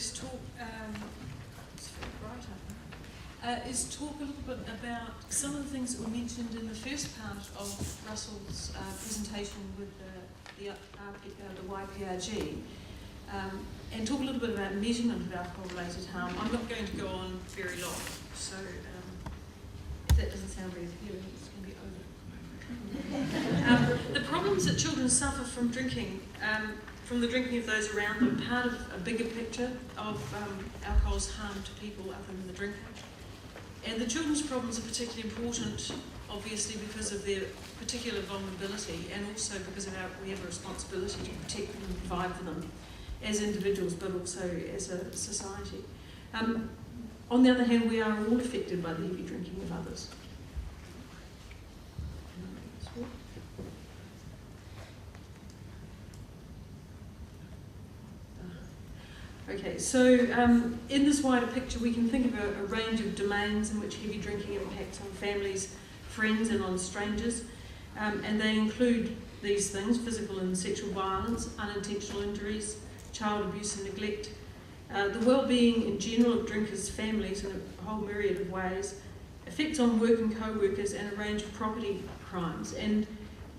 is talk talk a little bit about some of the things that were mentioned in the first part of Russell's presentation with the YPRG, and talk a little bit about measurement of alcohol-related harm. I'm not going to go on very long, so if that doesn't sound very appealing, it's going to be over. The problems that children suffer from drinking, from the drinking of those around them, part of a bigger picture of alcohol's harm to people other than the drinker. And the children's problems are particularly important, obviously, because of their particular vulnerability, and also because of we have a responsibility to protect them and provide for them as individuals, but also as a society. On the other hand, we are all affected by the heavy drinking of others. Okay, so in this wider picture we can think of a range of domains in which heavy drinking impacts on families, friends and on strangers, and they include these things: physical and sexual violence, unintentional injuries, child abuse and neglect, the well-being in general of drinkers' families in a whole myriad of ways, effects on work and co-workers, and a range of property crimes. And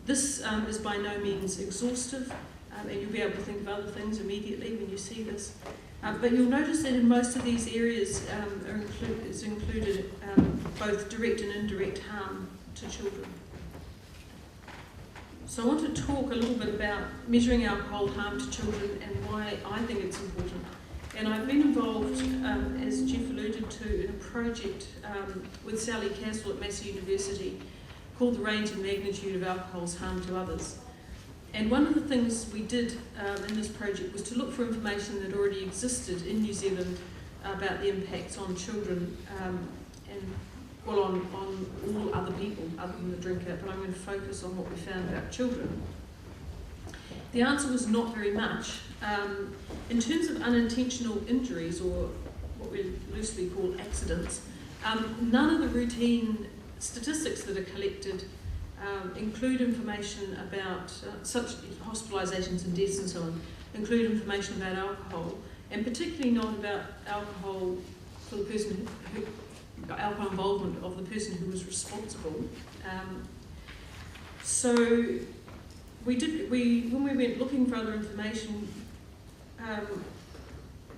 this is by no means exhaustive, and you'll be able to think of other things immediately when you see this. But you'll notice that in most of these areas is included both direct and indirect harm to children. So I want to talk a little bit about measuring alcohol harm to children and why I think it's important. And I've been involved, as Jeff alluded to, in a project with Sally Caswell at Massey University called The Range and Magnitude of Alcohol's Harm to Others. And one of the things we did in this project was to look for information that already existed in New Zealand about the impacts on children on all other people other than the drinker, but I'm going to focus on what we found about children. The answer was not very much. In terms of unintentional injuries, or what we loosely call accidents, none of the routine statistics that are collected include information about such hospitalisations and deaths and so on, include information about alcohol, and particularly not about alcohol for the person alcohol involvement of the person who was responsible. So when we went looking for other information,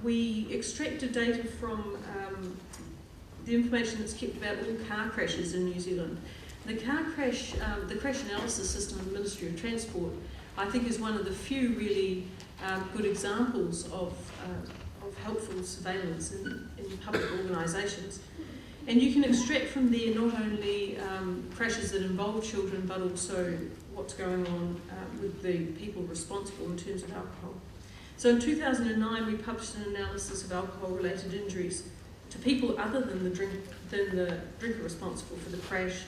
we extracted data from the information that's kept about all car crashes in New Zealand. The crash analysis system of the Ministry of Transport, I think, is one of the few really good examples of helpful surveillance in public organisations. And you can extract from there not only crashes that involve children, but also what's going on with the people responsible in terms of alcohol. So in 2009, we published an analysis of alcohol-related injuries to people other than the drinker responsible for the crash.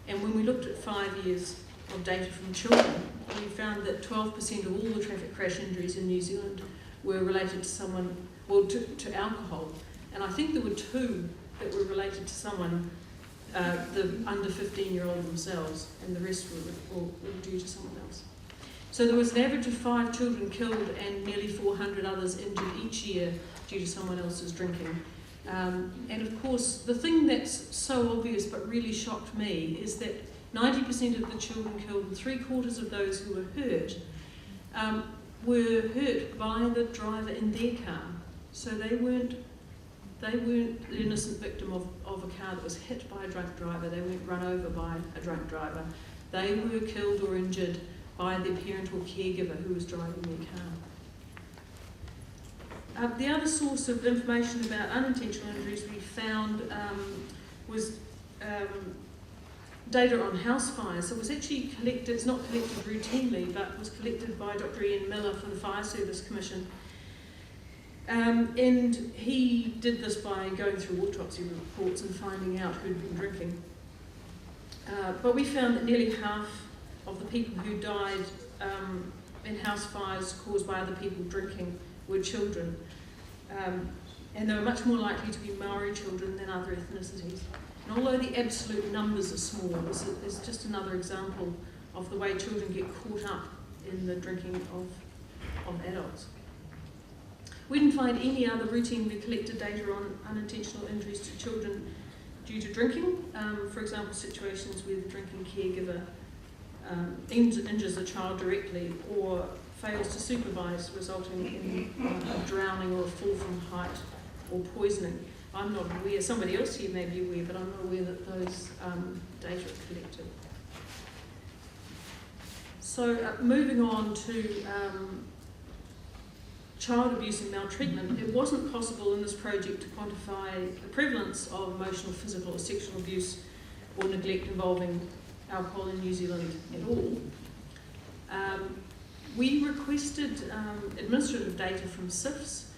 And when we looked at 5 years of data from children, we found that 12% of all the traffic crash injuries in New Zealand were related to someone, well, to alcohol. And I think there were 2 that were related to someone, the under 15-year-old themselves, and the rest were due to someone else. So there was an average of 5 children killed and nearly 400 others injured each year due to someone else's drinking. And of course, the thing that's so obvious but really shocked me is that 90% of the children killed and 3/4 of those who were hurt by the driver in their car. So they weren't the innocent victim of a car that was hit by a drunk driver. They weren't run over by a drunk driver. They were killed or injured by their parent or caregiver who was driving their car. The other source of information about unintentional injuries we found was data on house fires. So it was actually collected, it's not collected routinely, but was collected by Dr. Ian Miller from the Fire Service Commission. And he did this by going through autopsy reports and finding out who'd been drinking. But we found that nearly half of the people who died in house fires caused by other people drinking were children. And they were much more likely to be Maori children than other ethnicities. And although the absolute numbers are small, this is just another example of the way children get caught up in the drinking of adults. We didn't find any other routinely collected data on unintentional injuries to children due to drinking. For example, situations where the drinking caregiver injures a child directly or fails to supervise, resulting in drowning or a fall from height or poisoning. I'm not aware, somebody else here may be aware, but I'm not aware that those data are collected. So moving on to child abuse and maltreatment, it wasn't possible in this project to quantify the prevalence of emotional, physical or sexual abuse or neglect involving alcohol in New Zealand at all. We requested administrative data from SIFs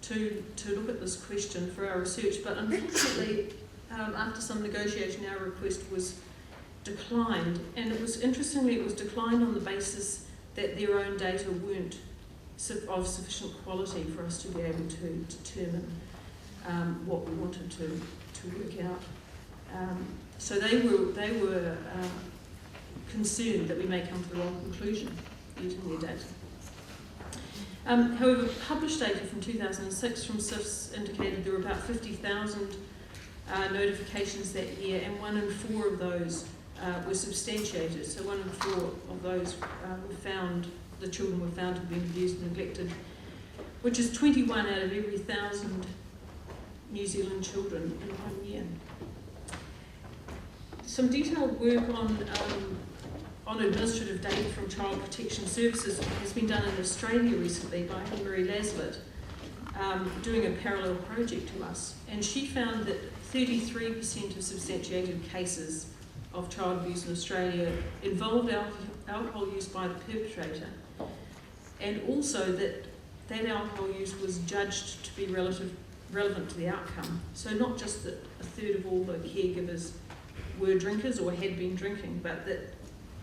to look at this question for our research, but unfortunately, after some negotiation, our request was declined, and it was declined on the basis that their own data weren't of sufficient quality for us to be able to determine what we wanted to work out. So they were concerned that we may come to the wrong conclusion using their data. However, published data from 2006 from SIFs indicated there were about 50,000 notifications that year, and 1 in 4 of those were substantiated. So 1 in 4 of those the children were found to have been abused and neglected, which is 21 out of every 1,000 New Zealand children in 1 year. Some detailed work on administrative data from Child Protection Services has been done in Australia recently by Marie Laslett, doing a parallel project to us, and she found that 33% of substantiated cases of child abuse in Australia involved alcohol use by the perpetrator, and also that alcohol use was judged to be relevant to the outcome. So not just that a third of all the caregivers were drinkers or had been drinking, but that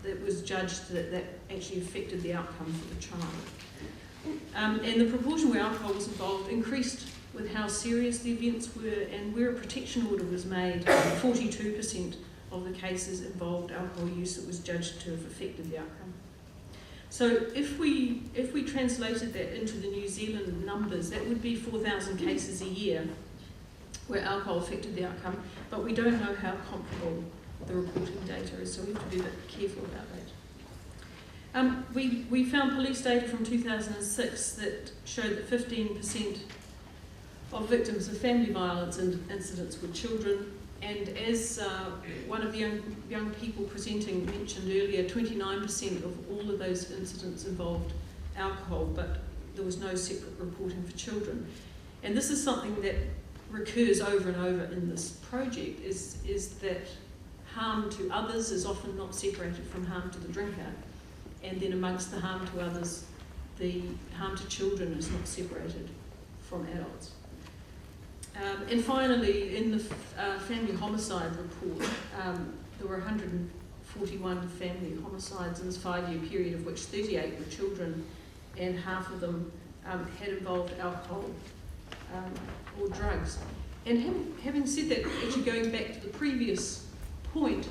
it was judged that actually affected the outcome for the child. And the proportion where alcohol was involved increased with how serious the events were, and where a protection order was made, 42% of the cases involved alcohol use that was judged to have affected the outcome. So if we translated that into the New Zealand numbers, that would be 4,000 cases a year where alcohol affected the outcome, but we don't know how comparable the reporting data is, so we have to be a bit careful about that. We found police data from 2006 that showed that 15% of victims of family violence incidents were children, and as one of the young people presenting mentioned earlier, 29% of all of those incidents involved alcohol, but there was no separate reporting for children. And this is something that recurs over and over in this project, is that harm to others is often not separated from harm to the drinker, and then amongst the harm to others, the harm to children is not separated from adults. And finally, in the family homicide report, there were 141 family homicides in this 5-year period, of which 38 were children, and half of them had involved alcohol or drugs. And having said that, actually going back to the previous point,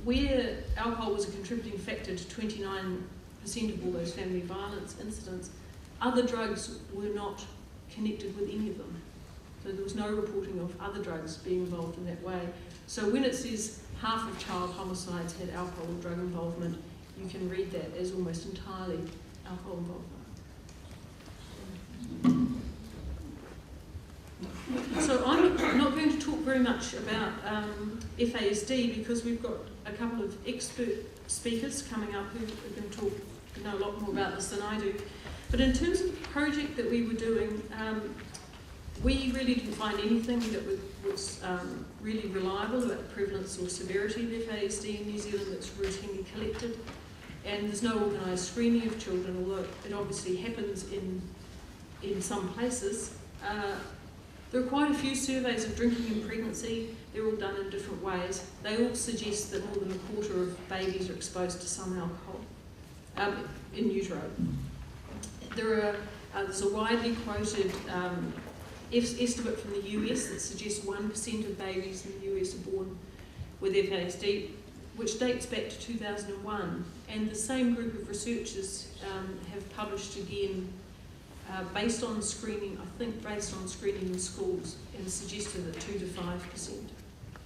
where alcohol was a contributing factor to 29% of all those family violence incidents, other drugs were not connected with any of them. So there was no reporting of other drugs being involved in that way. So when it says half of child homicides had alcohol or drug involvement, you can read that as almost entirely alcohol involvement. So I'm not going to talk very much about FASD because we've got a couple of expert speakers coming up who are going to know a lot more about this than I do. But in terms of the project that we were doing, we really didn't find anything that was really reliable about the prevalence or severity of FASD in New Zealand that's routinely collected. And there's no organised screening of children, although it obviously happens in some places. There are quite a few surveys of drinking in pregnancy. They're all done in different ways. They all suggest that more than a quarter of babies are exposed to some alcohol in utero. There's a widely quoted estimate from the US that suggests 1% of babies in the US are born with FASD, which dates back to 2001. And the same group of researchers have published again based on screening, I think based on screening in schools, and suggested that 2 to 5%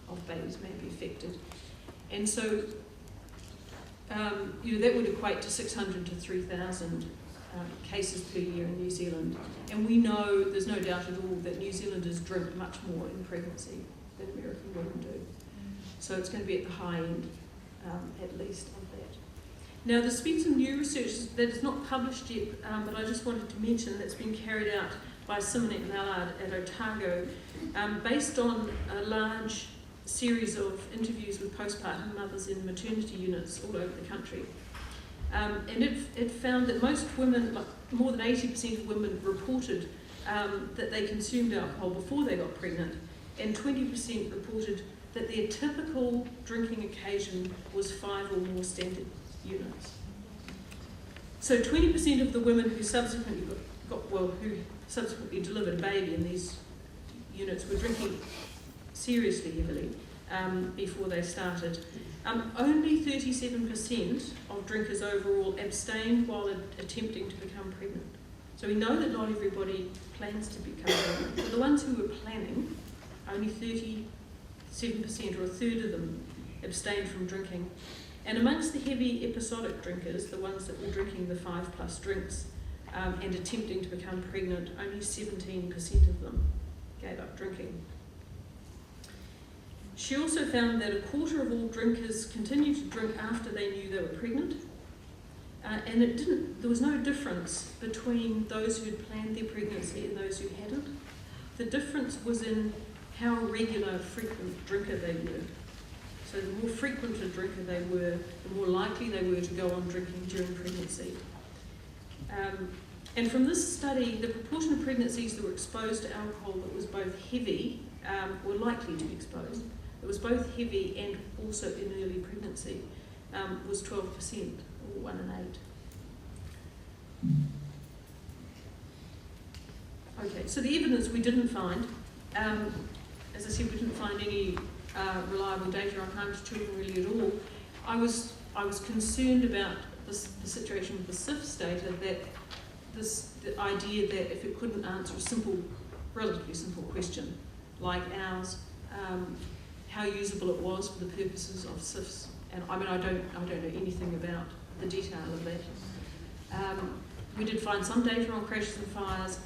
of babies may be affected. And so, that would equate to 600 to 3,000 cases per year in New Zealand. And we know, there's no doubt at all, that New Zealanders drink much more in pregnancy than American women do. So it's going to be at the high end, at least, of that. Now, there's been some new research that is not published yet, but I just wanted to mention that's been carried out by Simonette Mallard at Otago, based on a large series of interviews with postpartum mothers in maternity units all over the country. And it found that most women, like more than 80% of women, reported that they consumed alcohol before they got pregnant, and 20% reported that their typical drinking occasion was 5 or more standard units. So 20% of the women who subsequently who subsequently delivered a baby in these units were drinking seriously heavily before they started. Only 37% of drinkers overall abstained while attempting to become pregnant. So we know that not everybody plans to become pregnant, but the ones who were planning, only 37% or a third of them abstained from drinking. And amongst the heavy episodic drinkers, the ones that were drinking the 5+ drinks and attempting to become pregnant, only 17% of them gave up drinking. She also found that a quarter of all drinkers continued to drink after they knew they were pregnant, and there was no difference between those who had planned their pregnancy and those who hadn't. The difference was in how regular, frequent drinker they were. So the more frequent a drinker they were, the more likely they were to go on drinking during pregnancy. And from this study, the proportion of pregnancies that were exposed to alcohol that was both heavy, were likely to be exposed, it was both heavy and also in early pregnancy, was 12%, or 1 in 8. Okay, so the evidence we didn't find, as I said, we didn't find any reliable data on harm to children really at all. I was concerned about the situation with the SIFS data, that the idea that if it couldn't answer a relatively simple question like ours, how usable it was for the purposes of SIFS. And I mean, I don't know anything about the detail of that. We did find some data on crashes and fires.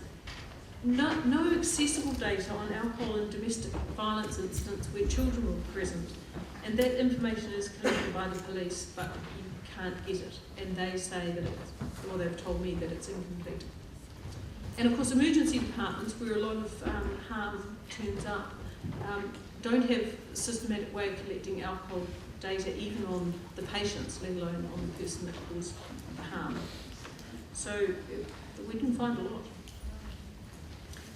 No accessible data on alcohol and domestic violence incidents where children were present. And that information is collected by the police, but you can't get it. And they say that they've told me that it's incomplete. And of course, emergency departments, where a lot of harm turns up, don't have a systematic way of collecting alcohol data even on the patients, let alone on the person that caused the harm. So we didn't find a lot.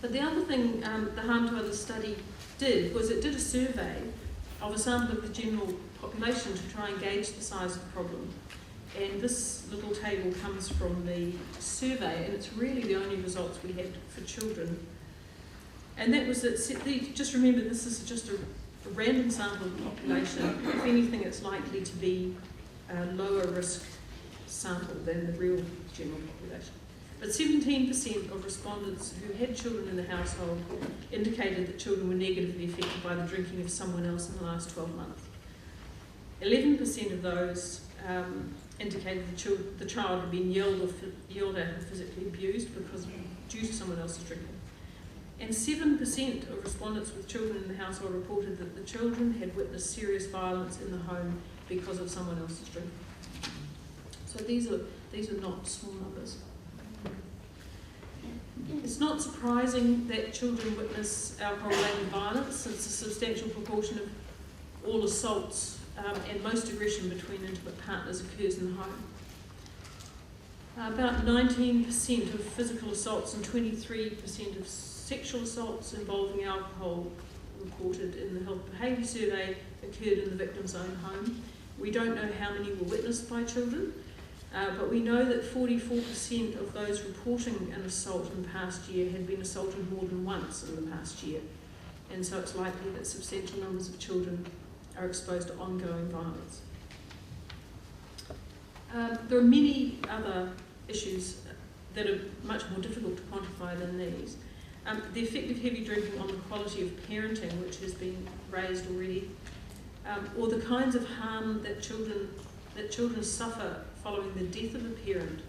But the other thing the Harm to Others study did was it did a survey of a sample of the general population to try and gauge the size of the problem. And this little table comes from the survey, and it's really the only results we had for children. And that was that, just remember, this is just a random sample of the population. If anything, it's likely to be a lower risk sample than the real general population. But 17% of respondents who had children in the household indicated that children were negatively affected by the drinking of someone else in the last 12 months. 11% of those indicated the child had been yelled at and physically abused due to someone else's drinking. And 7% of respondents with children in the household reported that the children had witnessed serious violence in the home because of someone else's drinking. So these are not small numbers. It's not surprising that children witness alcohol-related violence, since a substantial proportion of all assaults and most aggression between intimate partners occurs in the home. About 19% of physical assaults and 23% of sexual assaults involving alcohol reported in the Health Behaviour Survey occurred in the victim's own home. We don't know how many were witnessed by children, but we know that 44% of those reporting an assault in the past year had been assaulted more than once in the past year. And so it's likely that substantial numbers of children are exposed to ongoing violence. There are many other issues that are much more difficult to quantify than these. The effect of heavy drinking on the quality of parenting, which has been raised already, or the kinds of harm that children suffer following the death of a parent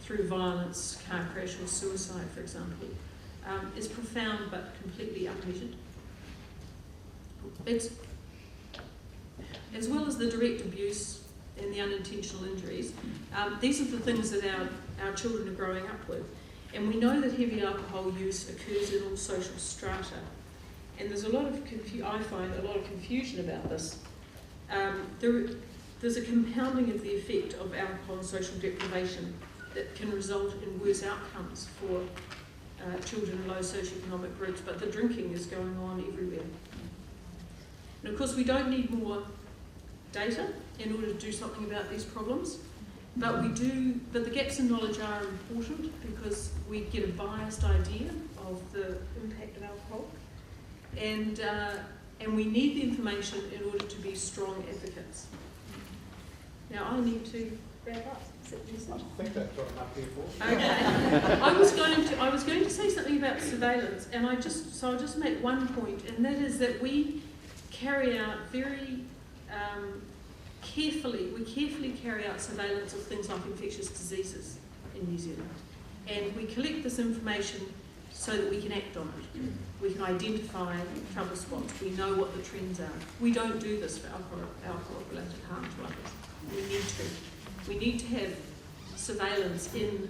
through violence, car crash or suicide, for example, is profound but completely unmeasured. It's, as well as the direct abuse and the unintentional injuries, these are the things that our children are growing up with. And we know that heavy alcohol use occurs in all social strata. And there's a lot of I find a lot of confusion about this. There's a compounding of the effect of alcohol and social deprivation that can result in worse outcomes for children in low socioeconomic groups, but the drinking is going on everywhere. And of course we don't need more data in order to do something about these problems, but the gaps in knowledge are important because we get a biased idea of the impact of alcohol, and we need the information in order to be strong advocates. Now I need to wrap up. I think that's got enough here for. Okay. I was going to say something about surveillance, and I'll just make one point, and that is that we carry out very carefully carry out surveillance of things like infectious diseases in New Zealand. And we collect this information so that we can act on it. We can identify trouble spots. We know what the trends are. We don't do this for alcohol-related harm to others. We need to. We need to have surveillance in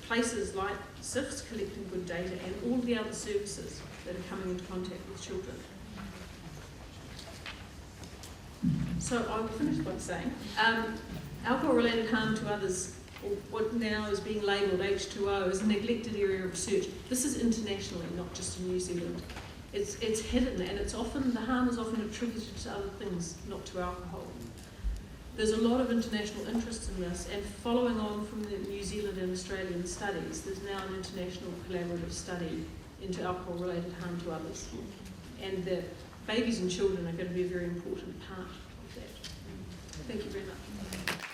places like SIFs collecting good data and all the other services that are coming into contact with children. So I will finish by saying, alcohol-related harm to others, or what now is being labelled H2O, is a neglected area of research. This is internationally, not just in New Zealand. It's hidden, and the harm is often attributed to other things, not to alcohol. There's a lot of international interest in this, and following on from the New Zealand and Australian studies, there's now an international collaborative study into alcohol-related harm to others. And that babies and children are going to be a very important part of that. Thank you very much.